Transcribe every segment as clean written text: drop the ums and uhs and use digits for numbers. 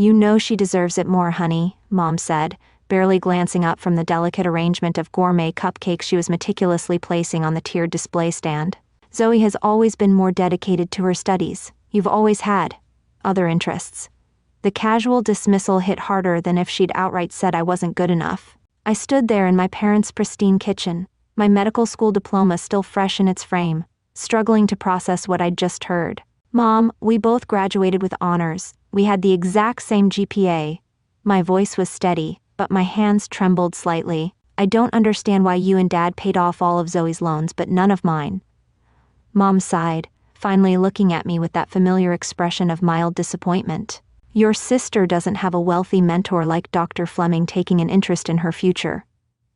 "You know she deserves it more, honey," Mom said, barely glancing up from the delicate arrangement of gourmet cupcakes she was meticulously placing on the tiered display stand. "Zoe has always been more dedicated to her studies. You've always had other interests." The casual dismissal hit harder than if she'd outright said I wasn't good enough. I stood there in my parents' pristine kitchen, my medical school diploma still fresh in its frame, struggling to process what I'd just heard. "Mom, we both graduated with honors. We had the exact same GPA." My voice was steady, but my hands trembled slightly. "I don't understand why you and Dad paid off all of Zoe's loans but none of mine." Mom sighed, finally looking at me with that familiar expression of mild disappointment. "Your sister doesn't have a wealthy mentor like Dr. Fleming taking an interest in her future.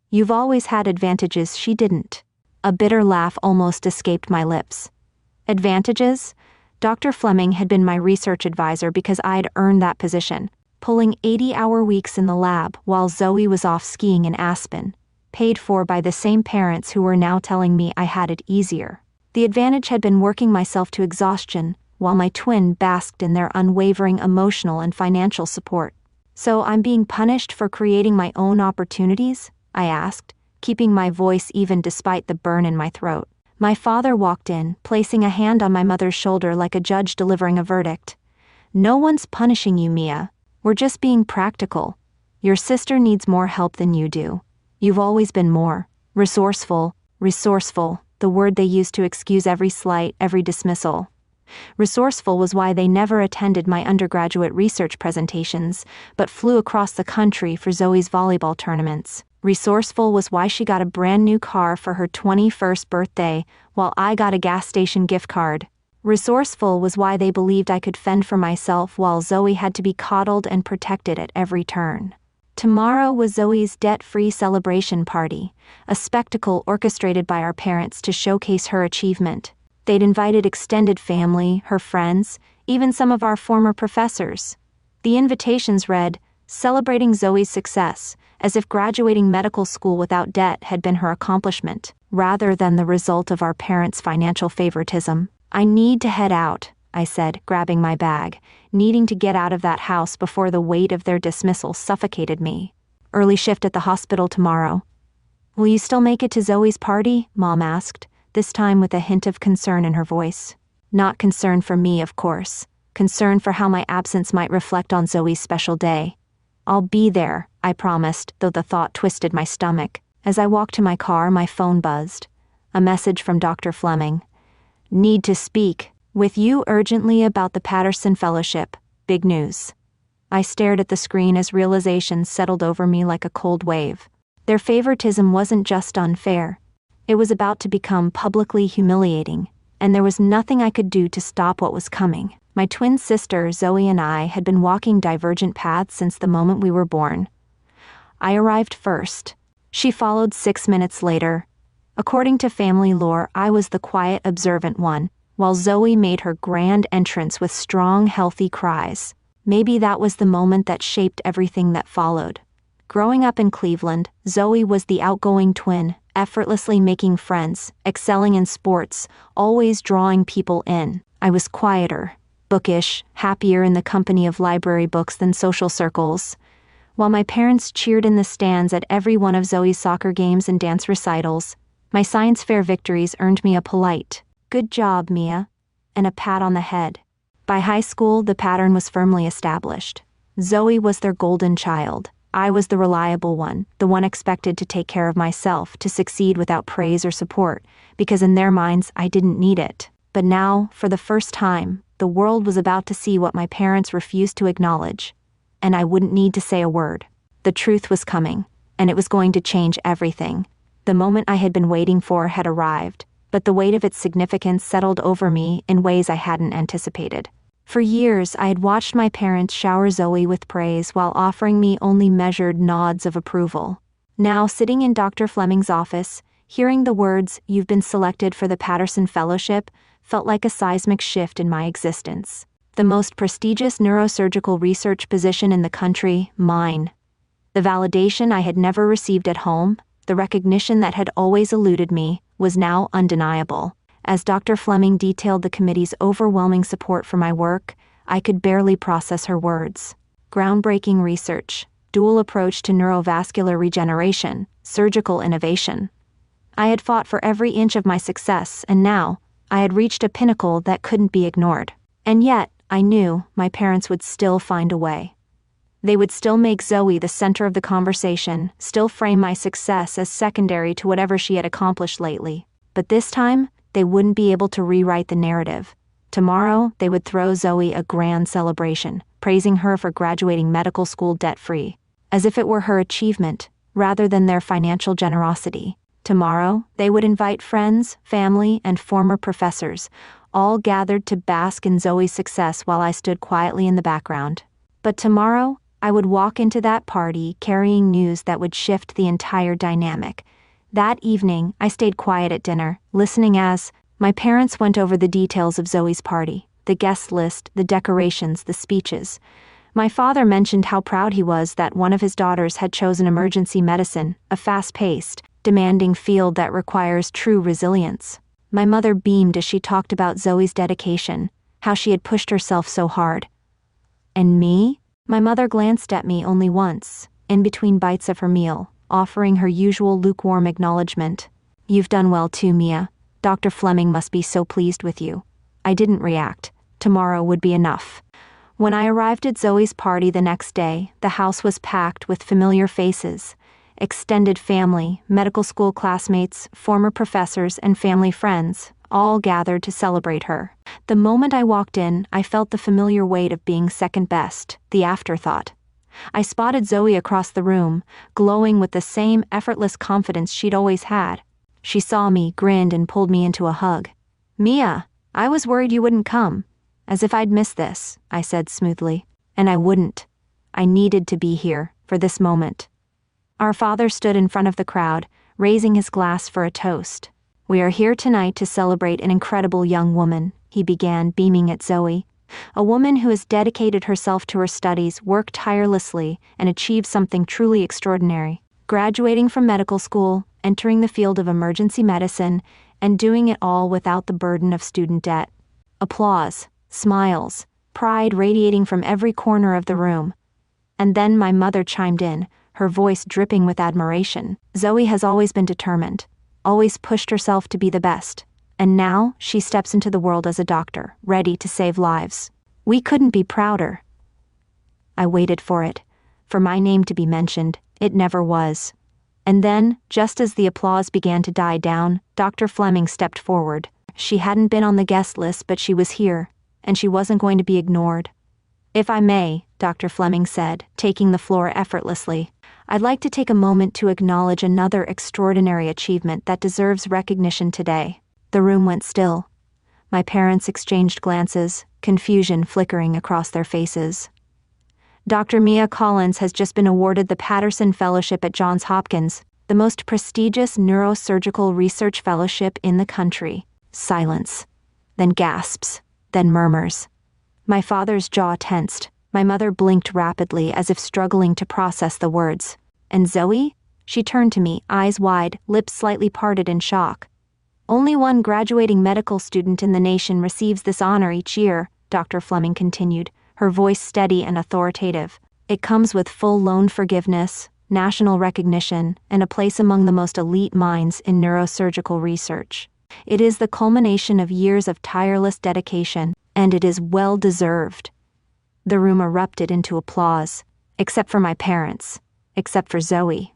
You've always had advantages she didn't." A bitter laugh almost escaped my lips. Advantages? Dr. Fleming had been my research advisor because I'd earned that position, pulling 80-hour weeks in the lab while Zoe was off skiing in Aspen, paid for by the same parents who were now telling me I had it easier. The advantage had been working myself to exhaustion, while my twin basked in their unwavering emotional and financial support. "So I'm being punished for creating my own opportunities?" I asked, keeping my voice even despite the burn in my throat. My father walked in, placing a hand on my mother's shoulder like a judge delivering a verdict. "No one's punishing you, Mia. We're just being practical. Your sister needs more help than you do. You've always been more resourceful," the word they used to excuse every slight, every dismissal. Resourceful was why they never attended my undergraduate research presentations, but flew across the country for Zoe's volleyball tournaments. Resourceful was why she got a brand new car for her 21st birthday, while I got a gas station gift card. Resourceful was why they believed I could fend for myself while Zoe had to be coddled and protected at every turn. Tomorrow was Zoe's debt-free celebration party, a spectacle orchestrated by our parents to showcase her achievement. They'd invited extended family, her friends, even some of our former professors. The invitations read, "Celebrating Zoe's success," as if graduating medical school without debt had been her accomplishment, rather than the result of our parents' financial favoritism. "I need to head out," I said, grabbing my bag, needing to get out of that house before the weight of their dismissal suffocated me. "Early shift at the hospital tomorrow." "Will you still make it to Zoe's party?" Mom asked, this time with a hint of concern in her voice. Not concern for me, of course. Concern for how my absence might reflect on Zoe's special day. "I'll be there," I promised, though the thought twisted my stomach. As I walked to my car, my phone buzzed. A message from Dr. Fleming. "Need to speak with you urgently about the Patterson Fellowship. Big news." I stared at the screen as realization settled over me like a cold wave. Their favoritism wasn't just unfair. It was about to become publicly humiliating, and there was nothing I could do to stop what was coming. My twin sister, Zoe, and I had been walking divergent paths since the moment we were born. I arrived first. She followed 6 minutes later. According to family lore, I was the quiet, observant one, while Zoe made her grand entrance with strong, healthy cries. Maybe that was the moment that shaped everything that followed. Growing up in Cleveland, Zoe was the outgoing twin, effortlessly making friends, excelling in sports, always drawing people in. I was quieter, bookish, happier in the company of library books than social circles. While my parents cheered in the stands at every one of Zoe's soccer games and dance recitals, my science fair victories earned me a polite, "Good job, Mia," and a pat on the head. By high school, the pattern was firmly established. Zoe was their golden child. I was the reliable one, the one expected to take care of myself, to succeed without praise or support, because in their minds I didn't need it. But now, for the first time, the world was about to see what my parents refused to acknowledge. And I wouldn't need to say a word. The truth was coming, and it was going to change everything. The moment I had been waiting for had arrived, but the weight of its significance settled over me in ways I hadn't anticipated. For years, I had watched my parents shower Zoe with praise while offering me only measured nods of approval. Now, sitting in Dr. Fleming's office, hearing the words, "You've been selected for the Patterson Fellowship," felt like a seismic shift in my existence. The most prestigious neurosurgical research position in the country, mine. The validation I had never received at home, the recognition that had always eluded me, was now undeniable. As Dr. Fleming detailed the committee's overwhelming support for my work, I could barely process her words. groundbreaking research, dual approach to neurovascular regeneration, surgical innovation. I had fought for every inch of my success, and now, I had reached a pinnacle that couldn't be ignored. And yet, I knew my parents would still find a way. They would still make Zoe the center of the conversation, still frame my success as secondary to whatever she had accomplished lately. But this time, they wouldn't be able to rewrite the narrative. Tomorrow, they would throw Zoe a grand celebration, praising her for graduating medical school debt-free, as if it were her achievement, rather than their financial generosity. Tomorrow, they would invite friends, family, and former professors, all gathered to bask in Zoe's success while I stood quietly in the background. But tomorrow, I would walk into that party carrying news that would shift the entire dynamic. That evening, I stayed quiet at dinner, listening as my parents went over the details of Zoe's party, the guest list, the decorations, the speeches. My father mentioned how proud he was that one of his daughters had chosen emergency medicine, a fast-paced, demanding field that requires true resilience. My mother beamed as she talked about Zoe's dedication, how she had pushed herself so hard. And me? My mother glanced at me only once, in between bites of her meal, offering her usual lukewarm acknowledgement. "You've done well too, Mia. Dr. Fleming must be so pleased with you." I didn't react. Tomorrow would be enough. When I arrived at Zoe's party the next day, the house was packed with familiar faces. Extended family, medical school classmates, former professors, and family friends, all gathered to celebrate her. The moment I walked in, I felt the familiar weight of being second best, the afterthought. I spotted Zoe across the room, glowing with the same effortless confidence she'd always had. She saw me, grinned, and pulled me into a hug. "Mia, I was worried you wouldn't come." "As if I'd miss this," I said smoothly. And I wouldn't. I needed to be here, for this moment. Our father stood in front of the crowd, raising his glass for a toast. "We are here tonight to celebrate an incredible young woman," he began, beaming at Zoe. "A woman who has dedicated herself to her studies, worked tirelessly, and achieved something truly extraordinary. Graduating from medical school, entering the field of emergency medicine, and doing it all without the burden of student debt." Applause, smiles, pride radiating from every corner of the room. And then my mother chimed in, her voice dripping with admiration. "Zoe has always been determined, always pushed herself to be the best. And now she steps into the world as a doctor, ready to save lives. We couldn't be prouder." I waited for it, for my name to be mentioned. It never was. And then, just as the applause began to die down, Dr. Fleming stepped forward. She hadn't been on the guest list, but she was here, and she wasn't going to be ignored. "If I may," Dr. Fleming said, taking the floor effortlessly, "I'd like to take a moment to acknowledge another extraordinary achievement that deserves recognition today." The room went still. My parents exchanged glances, confusion flickering across their faces. "Dr. Mia Collins has just been awarded the Patterson Fellowship at Johns Hopkins, the most prestigious neurosurgical research fellowship in the country." Silence. Then gasps. Then murmurs. My father's jaw tensed. My mother blinked rapidly as if struggling to process the words. "And Zoe?" She turned to me, eyes wide, lips slightly parted in shock. "Only one graduating medical student in the nation receives this honor each year," Dr. Fleming continued, her voice steady and authoritative. "It comes with full loan forgiveness, national recognition, and a place among the most elite minds in neurosurgical research. It is the culmination of years of tireless dedication, and it is well-deserved." The room erupted into applause, except for my parents, except for Zoe.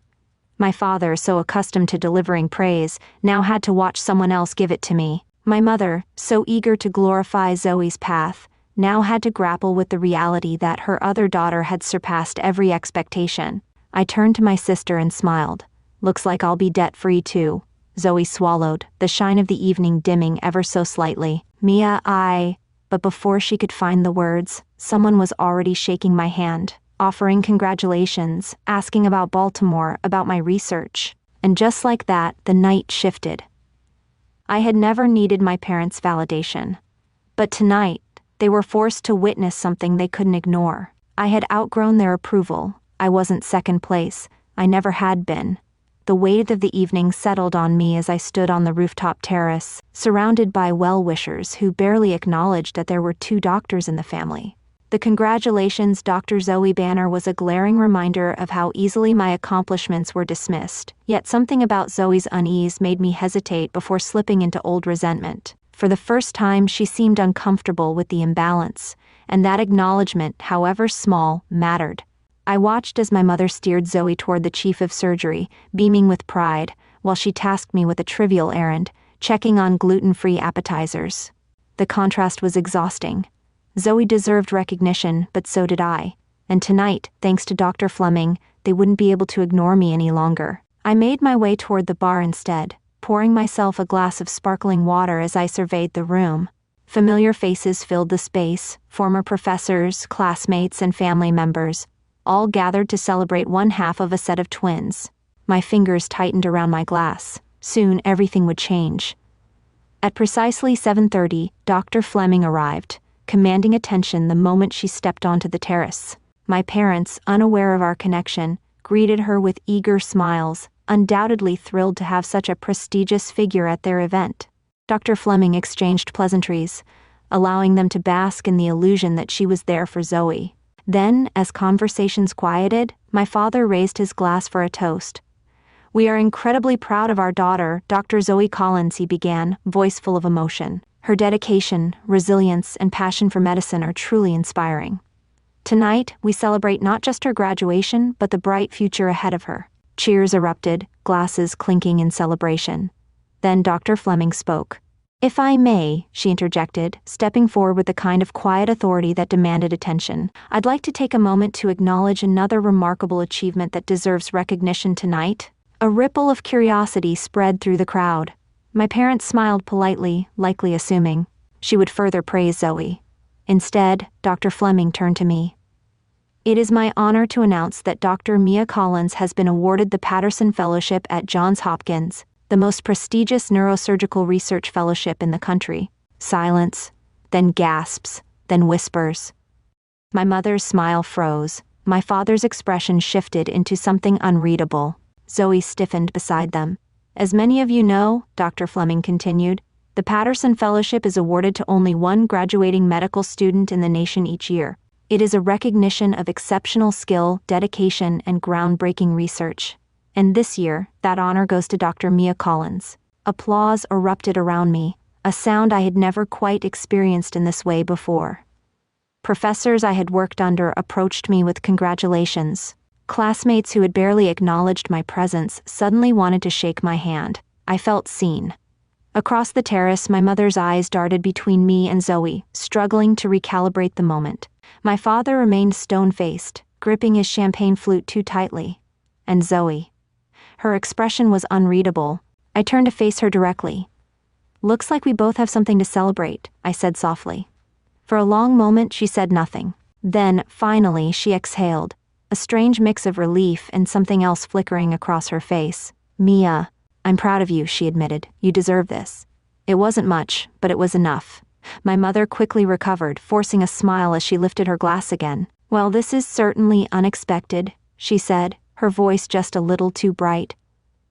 My father, so accustomed to delivering praise, now had to watch someone else give it to me. My mother, so eager to glorify Zoe's path, now had to grapple with the reality that her other daughter had surpassed every expectation. I turned to my sister and smiled. "Looks like I'll be debt-free too." Zoe swallowed, the shine of the evening dimming ever so slightly. "Mia, But before she could find the words, someone was already shaking my hand, offering congratulations, asking about Baltimore, about my research. And just like that, the night shifted. I had never needed my parents' validation. But tonight, they were forced to witness something they couldn't ignore. I had outgrown their approval. I wasn't second place. I never had been. The weight of the evening settled on me as I stood on the rooftop terrace, surrounded by well-wishers who barely acknowledged that there were 2 doctors in the family. The "Congratulations, Dr. Zoe" banner was a glaring reminder of how easily my accomplishments were dismissed, yet something about Zoe's unease made me hesitate before slipping into old resentment. For the first time, she seemed uncomfortable with the imbalance, and that acknowledgement, however small, mattered. I watched as my mother steered Zoe toward the chief of surgery, beaming with pride, while she tasked me with a trivial errand, checking on gluten-free appetizers. The contrast was exhausting. Zoe deserved recognition, but so did I. And tonight, thanks to Dr. Fleming, they wouldn't be able to ignore me any longer. I made my way toward the bar instead, pouring myself a glass of sparkling water as I surveyed the room. Familiar faces filled the space, former professors, classmates, and family members, all gathered to celebrate one half of a set of twins. My fingers tightened around my glass. Soon everything would change. At precisely 7:30, Dr. Fleming arrived, commanding attention the moment she stepped onto the terrace. My parents, unaware of our connection, greeted her with eager smiles, undoubtedly thrilled to have such a prestigious figure at their event. Dr. Fleming exchanged pleasantries, allowing them to bask in the illusion that she was there for Zoe. Then, as conversations quieted, my father raised his glass for a toast. "We are incredibly proud of our daughter, Dr. Zoe Collins," he began, voice full of emotion. "Her dedication, resilience, and passion for medicine are truly inspiring. Tonight, we celebrate not just her graduation, but the bright future ahead of her." Cheers erupted, glasses clinking in celebration. Then Dr. Fleming spoke. "If I may," she interjected, stepping forward with the kind of quiet authority that demanded attention, "I'd like to take a moment to acknowledge another remarkable achievement that deserves recognition tonight." A ripple of curiosity spread through the crowd. My parents smiled politely, likely assuming she would further praise Zoe. Instead, Dr. Fleming turned to me. "It is my honor to announce that Dr. Mia Collins has been awarded the Patterson Fellowship at Johns Hopkins, the most prestigious neurosurgical research fellowship in the country." Silence, then gasps, then whispers. My mother's smile froze. My father's expression shifted into something unreadable. Zoe stiffened beside them. "As many of you know," Dr. Fleming continued, "the Patterson Fellowship is awarded to only one graduating medical student in the nation each year. It is a recognition of exceptional skill, dedication, and groundbreaking research. And this year, that honor goes to Dr. Mia Collins." Applause erupted around me, a sound I had never quite experienced in this way before. Professors I had worked under approached me with congratulations. Classmates who had barely acknowledged my presence suddenly wanted to shake my hand. I felt seen. Across the terrace, my mother's eyes darted between me and Zoe, struggling to recalibrate the moment. My father remained stone-faced, gripping his champagne flute too tightly. And Zoe. Her expression was unreadable. I turned to face her directly. "Looks like we both have something to celebrate," I said softly. For a long moment, she said nothing. Then, finally, she exhaled, a strange mix of relief and something else flickering across her face. "Mia, I'm proud of you," she admitted. "You deserve this." It wasn't much, but it was enough. My mother quickly recovered, forcing a smile as she lifted her glass again. "Well, this is certainly unexpected," she said, her voice just a little too bright.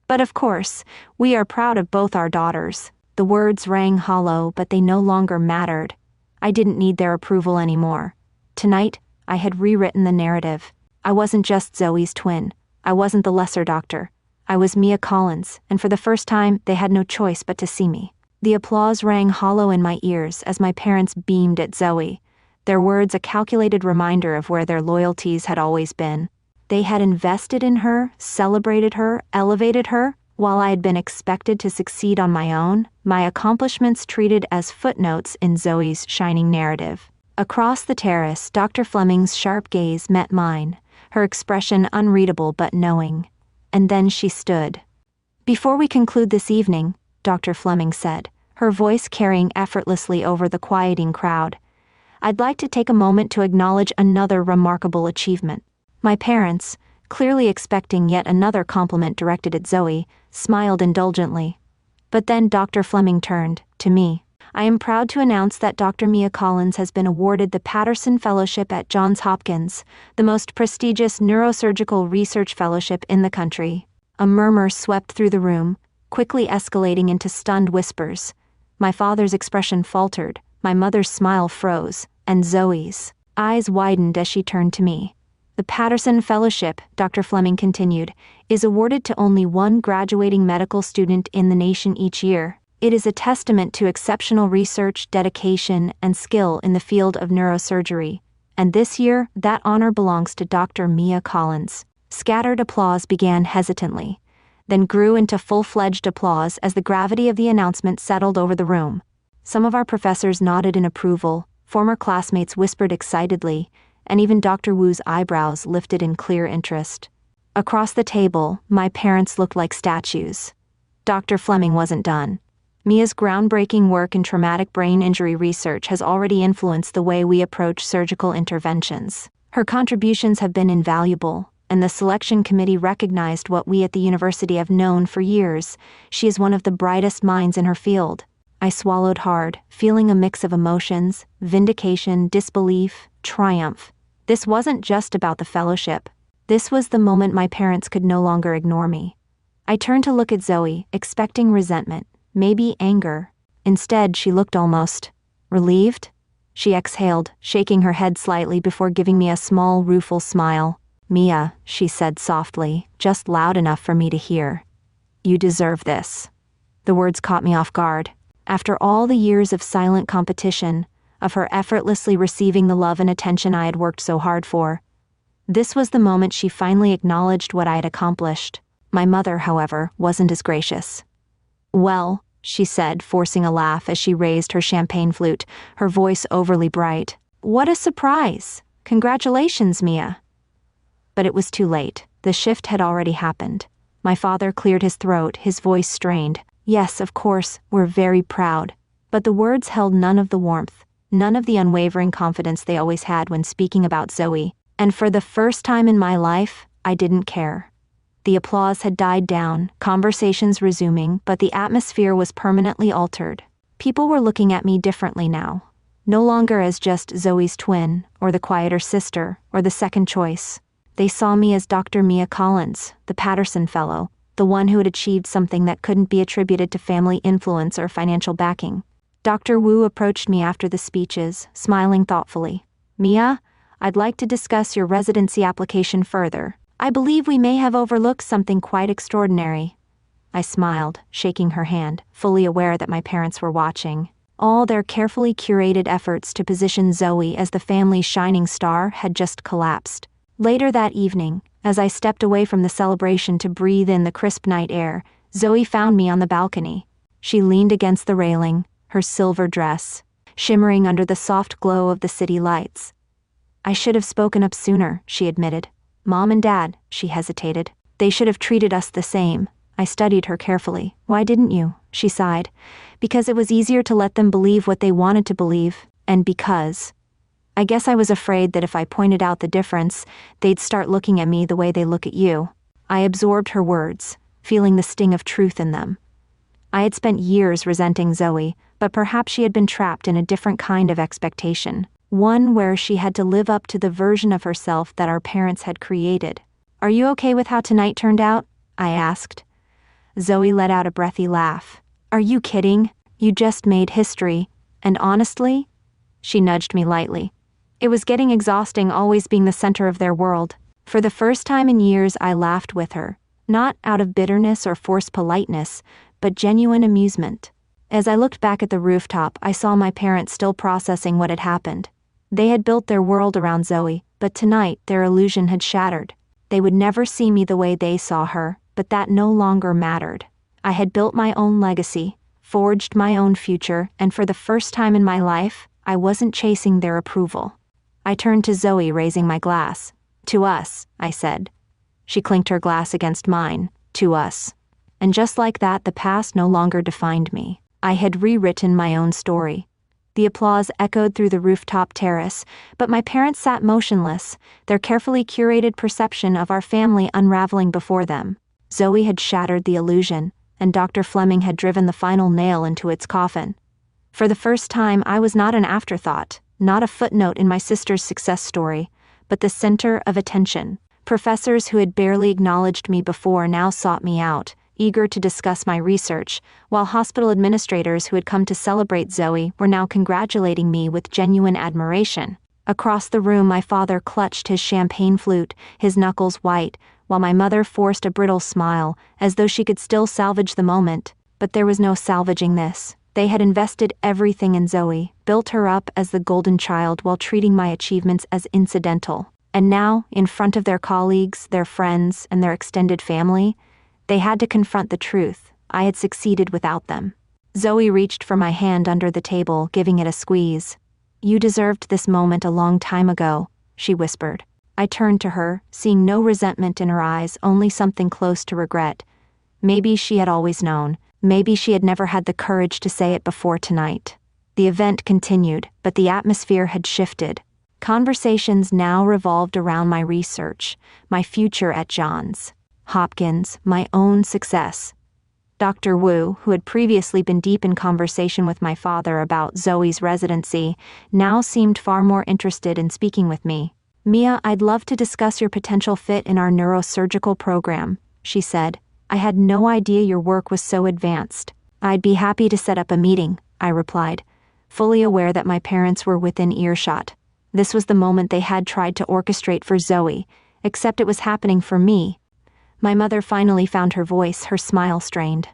"But of course, we are proud of both our daughters." The words rang hollow, but they no longer mattered. I didn't need their approval anymore. Tonight, I had rewritten the narrative. I wasn't just Zoe's twin. I wasn't the lesser doctor. I was Mia Collins, and for the first time, they had no choice but to see me. The applause rang hollow in my ears as my parents beamed at Zoe, their words a calculated reminder of where their loyalties had always been. They had invested in her, celebrated her, elevated her, while I had been expected to succeed on my own, my accomplishments treated as footnotes in Zoe's shining narrative. Across the terrace, Dr. Fleming's sharp gaze met mine, her expression unreadable but knowing. And then she stood. "Before we conclude this evening," Dr. Fleming said, her voice carrying effortlessly over the quieting crowd, "I'd like to take a moment to acknowledge another remarkable achievement." My parents, clearly expecting yet another compliment directed at Zoe, smiled indulgently. But then Dr. Fleming turned to me. "I am proud to announce that Dr. Mia Collins has been awarded the Patterson Fellowship at Johns Hopkins, the most prestigious neurosurgical research fellowship in the country." A murmur swept through the room, quickly escalating into stunned whispers. My father's expression faltered, my mother's smile froze, and Zoe's. eyes widened as she turned to me. The Patterson Fellowship, Dr. Fleming continued, is awarded to only one graduating medical student in the nation each year. It is a testament to exceptional research, dedication, and skill in the field of neurosurgery. And this year, that honor belongs to Dr. Mia Collins. Scattered applause began hesitantly, then grew into full-fledged applause as the gravity of the announcement settled over the room. Some of our professors nodded in approval, former classmates whispered excitedly, and even Dr. Wu's eyebrows lifted in clear interest. Across the table, my parents looked like statues. Dr. Fleming wasn't done. Mia's groundbreaking work in traumatic brain injury research has already influenced the way we approach surgical interventions. Her contributions have been invaluable, and the selection committee recognized what we at the university have known for years. She is one of the brightest minds in her field. I swallowed hard, feeling a mix of emotions, vindication, disbelief, triumph. This wasn't just about the fellowship. This was the moment my parents could no longer ignore me. I turned to look at Zoe, expecting resentment, maybe anger. Instead, she looked almost relieved. She exhaled, shaking her head slightly before giving me a small, rueful smile. "Mia," she said softly, just loud enough for me to hear. "You deserve this." The words caught me off guard. After all the years of silent competition, of her effortlessly receiving the love and attention I had worked so hard for, this was the moment she finally acknowledged what I had accomplished. My mother, however, wasn't as gracious. "Well," she said, forcing a laugh as she raised her champagne flute, her voice overly bright. "What a surprise! Congratulations, Mia." But it was too late. The shift had already happened. My father cleared his throat, his voice strained. "Yes, of course, we're very proud." But the words held none of the warmth, none of the unwavering confidence they always had when speaking about Zoe. And for the first time in my life, I didn't care. The applause had died down, conversations resuming, but the atmosphere was permanently altered. People were looking at me differently now. No longer as just Zoe's twin, or the quieter sister, or the second choice. They saw me as Dr. Mia Collins, the Patterson Fellow, the one who had achieved something that couldn't be attributed to family influence or financial backing. Dr. Wu approached me after the speeches, smiling thoughtfully. "Mia, I'd like to discuss your residency application further. I believe we may have overlooked something quite extraordinary." I smiled, shaking her hand, fully aware that my parents were watching. All their carefully curated efforts to position Zoe as the family's shining star had just collapsed. Later that evening, as I stepped away from the celebration to breathe in the crisp night air, Zoe found me on the balcony. She leaned against the railing, her silver dress shimmering under the soft glow of the city lights. "I should have spoken up sooner," she admitted. "Mom and Dad," she hesitated. "They should have treated us the same." I studied her carefully. "Why didn't you?" she sighed. "Because it was easier to let them believe what they wanted to believe, and because I guess I was afraid that if I pointed out the difference, they'd start looking at me the way they look at you." I absorbed her words, feeling the sting of truth in them. I had spent years resenting Zoe, but perhaps she had been trapped in a different kind of expectation, one where she had to live up to the version of herself that our parents had created. "Are you okay with how tonight turned out?" I asked. Zoe let out a breathy laugh. "Are you kidding? You just made history. And honestly?" She nudged me lightly. "It was getting exhausting always being the center of their world." For the first time in years, I laughed with her, not out of bitterness or forced politeness, but genuine amusement. As I looked back at the rooftop, I saw my parents still processing what had happened. They had built their world around Zoe, but tonight their illusion had shattered. They would never see me the way they saw her, but that no longer mattered. I had built my own legacy, forged my own future, and for the first time in my life, I wasn't chasing their approval. I turned to Zoe, raising my glass. "To us," I said. She clinked her glass against mine. "To us." And just like that, the past no longer defined me. I had rewritten my own story. The applause echoed through the rooftop terrace, but my parents sat motionless, their carefully curated perception of our family unraveling before them. Zoe had shattered the illusion, and Dr. Fleming had driven the final nail into its coffin. For the first time, I was not an afterthought, not a footnote in my sister's success story, but the center of attention. Professors who had barely acknowledged me before now sought me out, eager to discuss my research, while hospital administrators who had come to celebrate Zoe were now congratulating me with genuine admiration. Across the room, my father clutched his champagne flute, his knuckles white, while my mother forced a brittle smile, as though she could still salvage the moment. But there was no salvaging this. They had invested everything in Zoe, built her up as the golden child while treating my achievements as incidental. And now, in front of their colleagues, their friends, and their extended family, they had to confront the truth. I had succeeded without them. Zoe reached for my hand under the table, giving it a squeeze. "You deserved this moment a long time ago," she whispered. I turned to her, seeing no resentment in her eyes, only something close to regret. Maybe she had always known. Maybe she had never had the courage to say it before tonight. The event continued, but the atmosphere had shifted. Conversations now revolved around my research, my future at Johns Hopkins, my own success. Dr. Wu, who had previously been deep in conversation with my father about Zoe's residency, now seemed far more interested in speaking with me. "Mia, I'd love to discuss your potential fit in our neurosurgical program," she said. "I had no idea your work was so advanced." "I'd be happy to set up a meeting," I replied, fully aware that my parents were within earshot. This was the moment they had tried to orchestrate for Zoe, except it was happening for me. My mother finally found her voice, her smile strained.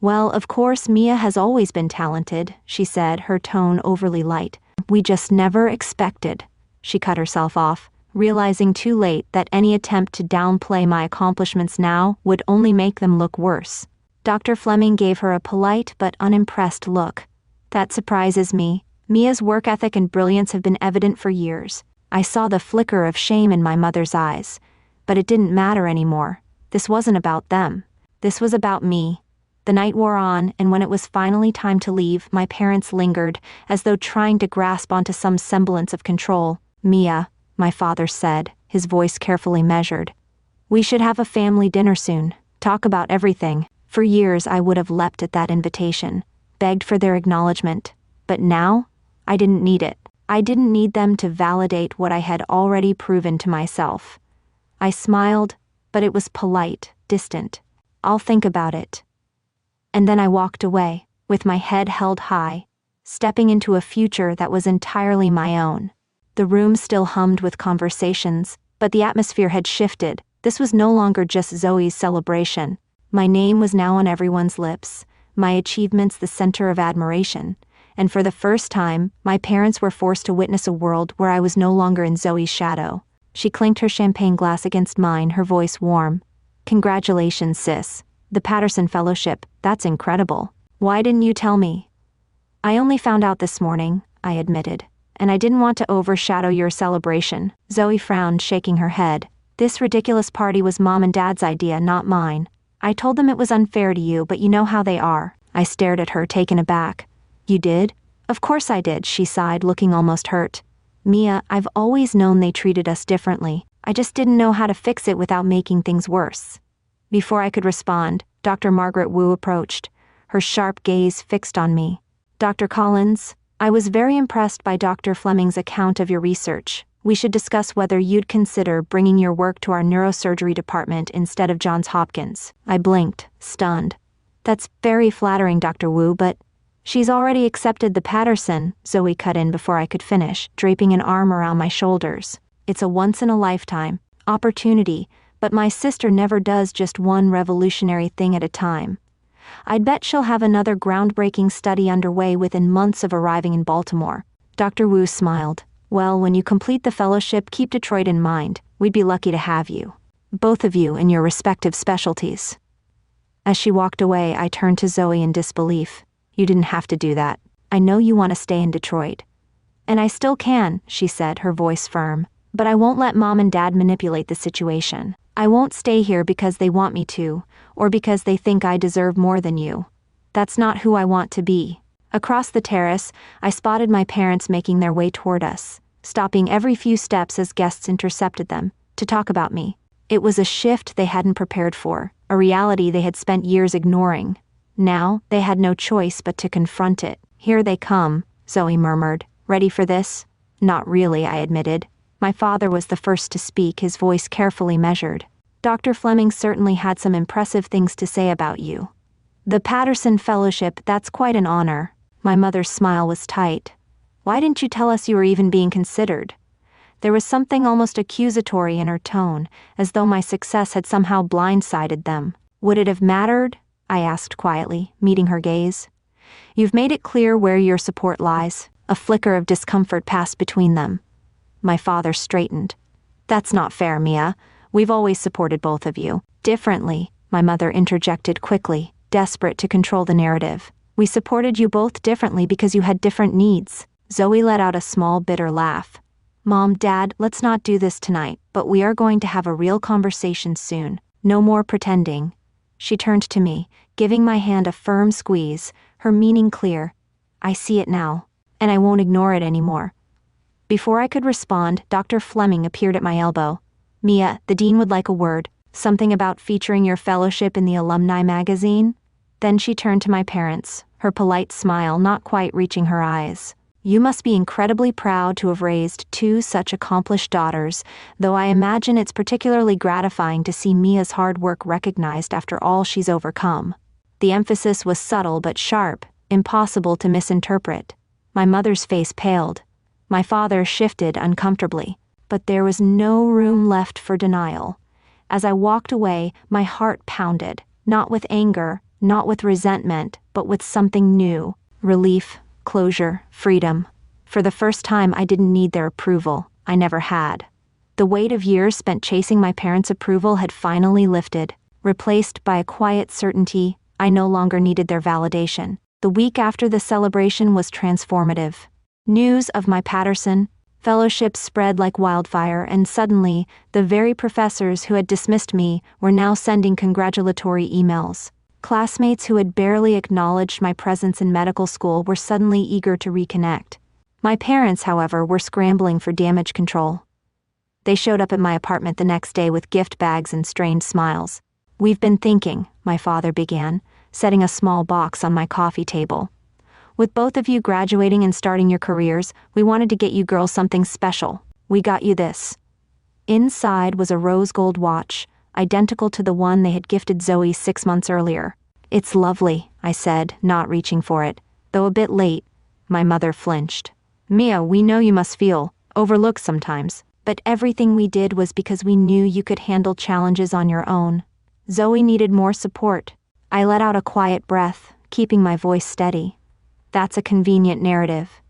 "Well, of course, Mia has always been talented," she said, her tone overly light. "We just never expected." She cut herself off, realizing too late that any attempt to downplay my accomplishments now would only make them look worse. Dr. Fleming gave her a polite but unimpressed look. "That surprises me. Mia's work ethic and brilliance have been evident for years." I saw the flicker of shame in my mother's eyes. But it didn't matter anymore. This wasn't about them. This was about me. The night wore on, and when it was finally time to leave, my parents lingered, as though trying to grasp onto some semblance of control. "Mia," my father said, his voice carefully measured. "We should have a family dinner soon. Talk about everything." For years I would have leapt at that invitation, begged for their acknowledgement. But now, I didn't need it. I didn't need them to validate what I had already proven to myself. I smiled, but it was polite, distant. "I'll think about it." And then I walked away, with my head held high, stepping into a future that was entirely my own. The room still hummed with conversations, but the atmosphere had shifted. This was no longer just Zoe's celebration. My name was now on everyone's lips, my achievements the center of admiration, and for the first time, my parents were forced to witness a world where I was no longer in Zoe's shadow. She clinked her champagne glass against mine, her voice warm. "Congratulations, sis. The Patterson Fellowship, that's incredible. Why didn't you tell me?" "I only found out this morning," I admitted. "And I didn't want to overshadow your celebration." Zoe frowned, shaking her head. "This ridiculous party was Mom and Dad's idea, not mine. I told them it was unfair to you, but you know how they are." I stared at her, taken aback. "You did?" "Of course I did," she sighed, looking almost hurt. "Mia, I've always known they treated us differently. I just didn't know how to fix it without making things worse." Before I could respond, Dr. Margaret Wu approached, her sharp gaze fixed on me. "Dr. Collins, I was very impressed by Dr. Fleming's account of your research. We should discuss whether you'd consider bringing your work to our neurosurgery department instead of Johns Hopkins." I blinked, stunned. "That's very flattering, Dr. Wu, but..." "She's already accepted the Patterson," Zoe cut in before I could finish, draping an arm around my shoulders. "It's a once-in-a-lifetime opportunity, but my sister never does just one revolutionary thing at a time. I'd bet she'll have another groundbreaking study underway within months of arriving in Baltimore." Dr. Wu smiled. "Well, when you complete the fellowship, keep Detroit in mind. We'd be lucky to have you. Both of you in your respective specialties." As she walked away, I turned to Zoe in disbelief. "You didn't have to do that. I know you want to stay in Detroit." "And I still can," she said, her voice firm. "But I won't let Mom and Dad manipulate the situation. I won't stay here because they want me to, or because they think I deserve more than you. That's not who I want to be." Across the terrace, I spotted my parents making their way toward us, stopping every few steps as guests intercepted them, to talk about me. It was a shift they hadn't prepared for, a reality they had spent years ignoring. Now, they had no choice but to confront it. "Here they come," Zoe murmured. "Ready for this?" "Not really," I admitted. My father was the first to speak, his voice carefully measured. "Dr. Fleming certainly had some impressive things to say about you. The Patterson Fellowship, that's quite an honor." My mother's smile was tight. "Why didn't you tell us you were even being considered?" There was something almost accusatory in her tone, as though my success had somehow blindsided them. Would it have mattered? I asked quietly, meeting her gaze. You've made it clear where your support lies. A flicker of discomfort passed between them. My father straightened. That's not fair, Mia. We've always supported both of you. Differently, my mother interjected quickly, desperate to control the narrative. We supported you both differently because you had different needs. Zoe let out a small, bitter laugh. Mom, Dad, let's not do this tonight, but we are going to have a real conversation soon. No more pretending. She turned to me, giving my hand a firm squeeze, her meaning clear. I see it now, and I won't ignore it anymore. Before I could respond, Dr. Fleming appeared at my elbow. Mia, the dean would like a word. Something about featuring your fellowship in the alumni magazine? Then she turned to my parents, her polite smile not quite reaching her eyes. You must be incredibly proud to have raised two such accomplished daughters, though I imagine it's particularly gratifying to see Mia's hard work recognized after all she's overcome. The emphasis was subtle but sharp, impossible to misinterpret. My mother's face paled. My father shifted uncomfortably, but there was no room left for denial. As I walked away, my heart pounded, not with anger, not with resentment, but with something new. Relief, closure, freedom. For the first time, I didn't need their approval. I never had. The weight of years spent chasing my parents' approval had finally lifted, replaced by a quiet certainty. I no longer needed their validation. The week after the celebration was transformative. News of my Patterson fellowship spread like wildfire, and suddenly, the very professors who had dismissed me were now sending congratulatory emails. Classmates who had barely acknowledged my presence in medical school were suddenly eager to reconnect. My parents, however, were scrambling for damage control. They showed up at my apartment the next day with gift bags and strained smiles. We've been thinking, my father began, setting a small box on my coffee table. With both of you graduating and starting your careers, we wanted to get you girls something special. We got you this. Inside was a rose gold watch, identical to the one they had gifted Zoe 6 months earlier. It's lovely, I said, not reaching for it, though a bit late. My mother flinched. Mia, we know you must feel overlooked sometimes, but everything we did was because we knew you could handle challenges on your own. Zoe needed more support. I let out a quiet breath, keeping my voice steady. That's a convenient narrative.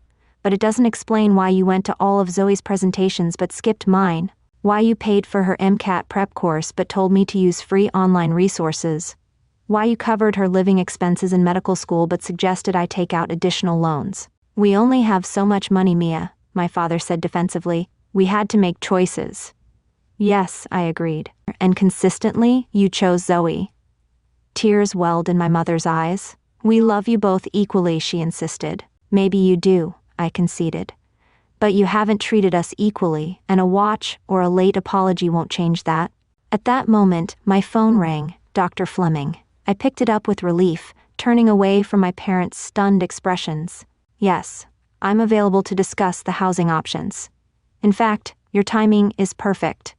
But it doesn't explain why you went to all of Zoe's presentations but skipped mine. Why you paid for her MCAT prep course but told me to use free online resources. Why you covered her living expenses in medical school but suggested I take out additional loans. We only have so much money, Mia, my father said defensively. We had to make choices. Yes, I agreed. And consistently, you chose Zoe. Tears welled in my mother's eyes. We love you both equally, she insisted. Maybe you do, I conceded. But you haven't treated us equally, and a watch or a late apology won't change that. At that moment, my phone rang, Dr. Fleming. I picked it up with relief, turning away from my parents' stunned expressions. Yes, I'm available to discuss the housing options. In fact, your timing is perfect.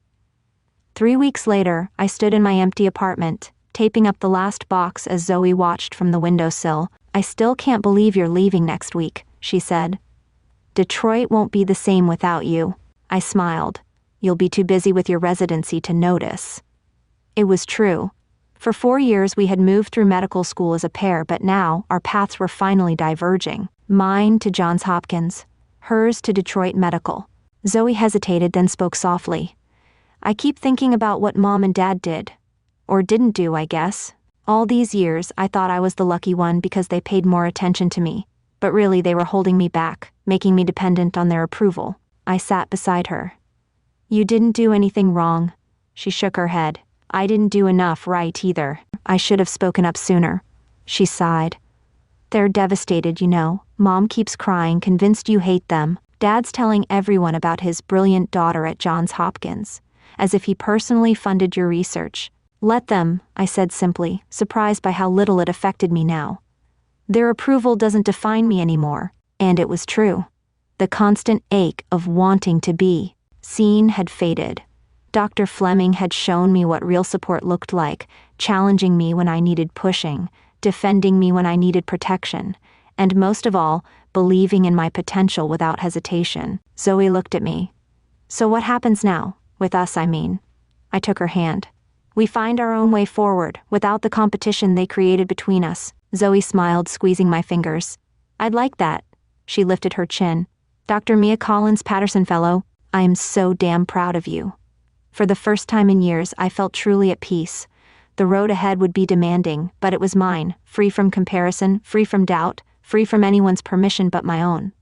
3 weeks later, I stood in my empty apartment, taping up the last box as Zoe watched from the windowsill. I still can't believe you're leaving next week, she said. Detroit won't be the same without you. I smiled. You'll be too busy with your residency to notice. It was true. For 4 years we had moved through medical school as a pair, but now our paths were finally diverging. Mine to Johns Hopkins, hers to Detroit Medical. Zoe hesitated, then spoke softly. I keep thinking about what Mom and Dad did. Or didn't do, I guess. All these years, I thought I was the lucky one because they paid more attention to me. But really, they were holding me back, making me dependent on their approval. I sat beside her. You didn't do anything wrong. She shook her head. I didn't do enough right either. I should have spoken up sooner. She sighed. They're devastated, you know. Mom keeps crying, convinced you hate them. Dad's telling everyone about his brilliant daughter at Johns Hopkins, as if he personally funded your research. Let them, I said simply, surprised by how little it affected me now. Their approval doesn't define me anymore, and it was true. The constant ache of wanting to be seen had faded. Dr. Fleming had shown me what real support looked like, challenging me when I needed pushing, defending me when I needed protection, and most of all, believing in my potential without hesitation. Zoe looked at me. So what happens now? With us, I mean. I took her hand. We find our own way forward, without the competition they created between us. Zoe smiled, squeezing my fingers. I'd like that. She lifted her chin. Dr. Mia Collins Patterson Fellow, I am so damn proud of you. For the first time in years, I felt truly at peace. The road ahead would be demanding, but it was mine, free from comparison, free from doubt, free from anyone's permission but my own.